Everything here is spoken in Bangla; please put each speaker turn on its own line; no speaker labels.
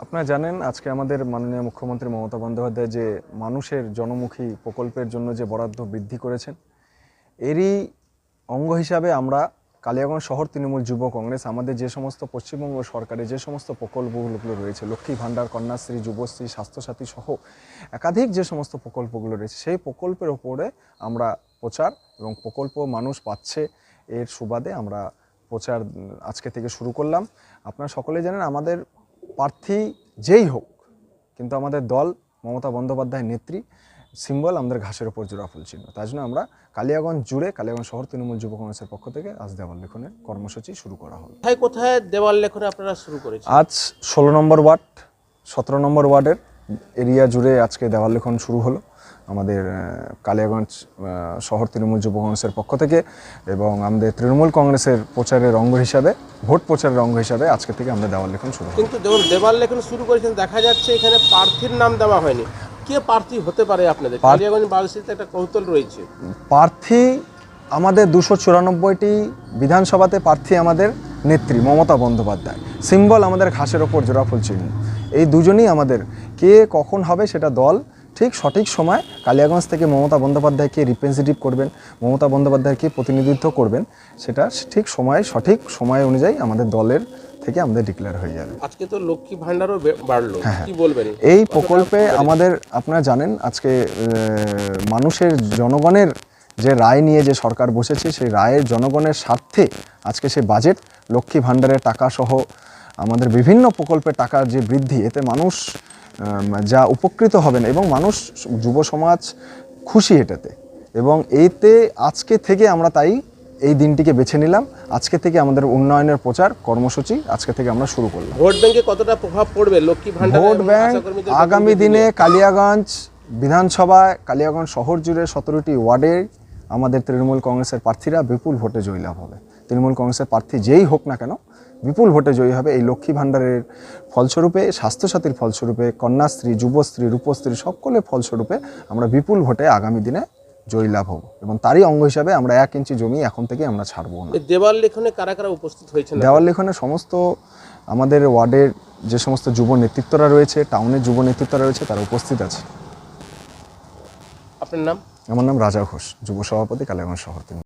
আপনারা জানেন আজকে আমাদের মাননীয় মুখ্যমন্ত্রী মমতা বন্দ্যোপাধ্যায় যে মানুষের জনমুখী প্রকল্পের জন্য যে বরাদ্দ বৃদ্ধি করেছেন, এরই অঙ্গ হিসাবে আমরা কালিয়াগঞ্জ শহর তৃণমূল যুব কংগ্রেস আমাদের যে সমস্ত পশ্চিমবঙ্গ সরকারের যে সমস্ত প্রকল্পগুলো রয়েছে, লক্ষ্মী ভাণ্ডার, কন্যাশ্রী, যুবশ্রী, স্বাস্থ্যসাথী সহ একাধিক যে সমস্ত প্রকল্পগুলো রয়েছে, সেই প্রকল্পের ওপরে আমরা প্রচার এবং প্রকল্প মানুষ পাচ্ছে এর সুবাদে আমরা প্রচার আজকে থেকে শুরু করলাম। আপনারা সকলেই জানেন আমাদের প্রার্থী যেই হোক, কিন্তু আমাদের দল মমতা বন্দ্যোপাধ্যায়ের নেত্রী সিম্বল আমাদের ঘাসের ওপর জোড়া ফুল চিহ্ন। তাই জন্য আমরা কালিয়াগঞ্জ জুড়ে কালিয়াগঞ্জ শহর তৃণমূল যুব কংগ্রেসের পক্ষ থেকে আজ দেওয়াল লেখনের কর্মসূচি শুরু করা হলো।
কোথায় কোথায় দেওয়াল লেখন আপনারা শুরু করেছেন?
আজ 16 নম্বর ওয়ার্ড, 17 নম্বর ওয়ার্ডের এরিয়া জুড়ে আজকে দেওয়াল লেখন শুরু হলো আমাদের কালিয়াগঞ্জ শহর তৃণমূল যুব কংগ্রেসের পক্ষ থেকে, এবং আমাদের তৃণমূল কংগ্রেসের প্রচারের অঙ্গ হিসাবে, ভোট প্রচারের অঙ্গ হিসাবে আজকে থেকে আমরা দেওয়াল লেখন শুরু।
কিন্তু যখন দেওয়াল লেখন শুরু করেছেন দেখা যাচ্ছে এখানে প্রার্থীর নাম দেওয়া হয়নি। কে প্রার্থী হতে পারে আপনাদের? কালিয়াগঞ্জ বাসীতে একটা কৌতূহল রয়েছে।
প্রার্থী আমাদের 294টি বিধানসভাতে প্রার্থী আমাদের নেত্রী মমতা বন্দ্যোপাধ্যায়, সিম্বল আমাদের ঘাসের ওপর জোড়া ফুল চিহ্ন। এই দুজনই আমাদের, কে কখন হবে সেটা দল ঠিক সঠিক সময় কালিয়াগঞ্জ থেকে মমতা বন্দ্যোপাধ্যায়কে রিপ্রেজেন্টেটিভ করবেন, মমতা বন্দ্যোপাধ্যায়কে প্রতিনিধিত্ব করবেন, সেটা ঠিক সময়ে সঠিক সময় অনুযায়ী আমাদের দলের থেকে আমাদের ডিক্লেয়ার হয়ে যাবে।
আজকে তো লক্ষ্মী ভাণ্ডারও বাড়লো, কি বলবেন?
এই প্রকল্পে আমাদের, আপনারা জানেন আজকে মানুষের জনগণের যে রায় নিয়ে যে সরকার বসেছে, সেই রায়ের জনগণের স্বার্থে আজকে সেই বাজেট, লক্ষ্মী ভাণ্ডারের টাকা সহ আমাদের বিভিন্ন প্রকল্পের টাকার যে বৃদ্ধি, এতে মানুষ যা উপকৃত হবেন এবং মানুষ, যুব সমাজ খুশি এটাতে, এবং এইতে আজকে থেকে আমরা তাই এই দিনটিকে বেছে নিলাম। আজকে থেকে আমাদের উন্নয়নের প্রচার কর্মসূচি আজকে থেকে আমরা শুরু করলাম।
ভোট ব্যাংকে কতটা প্রভাব পড়বে লক্ষ্মী ভাণ্ডার?
ভোট ব্যাংক আগামী দিনে কালিয়াগঞ্জ বিধানসভায়, কালিয়াগঞ্জ শহর জুড়ে 17টি ওয়ার্ডে আমাদের তৃণমূল কংগ্রেসের প্রার্থীরা বিপুল ভোটে জয়লাভ হবে। তৃণমূল কংগ্রেসের প্রার্থী যেই হোক না কেন বিপুল ভোটে জয়ী হবে। এই লক্ষ্মী ভাণ্ডারের ফলস্বরূপে, স্বাস্থ্যসাথীর ফলস্বরূপে, কন্যাশ্রী, যুবশ্রী, রূপশ্রী সকলের ফলস্বরূপে আমরা বিপুল ভোটে আগামী দিনে জয়লাভ হব, এবং তারই অঙ্গ হিসাবে আমরা 1 ইঞ্চি জমি এখন থেকে আমরা ছাড়বো না।
দেওয়াল লেখনে কারা কারা উপস্থিত হয়েছেন?
দেওয়াল লেখনে সমস্ত আমাদের ওয়ার্ডের যে সমস্ত যুব নেতৃত্বরা রয়েছে, টাউনের যুব নেতৃত্বরা রয়েছে, তারা উপস্থিত আছে।
আপনার নাম?
আমার নাম রাজা ঘোষ, যুব সভাপতি, কালিয়াগঞ্জ শহর।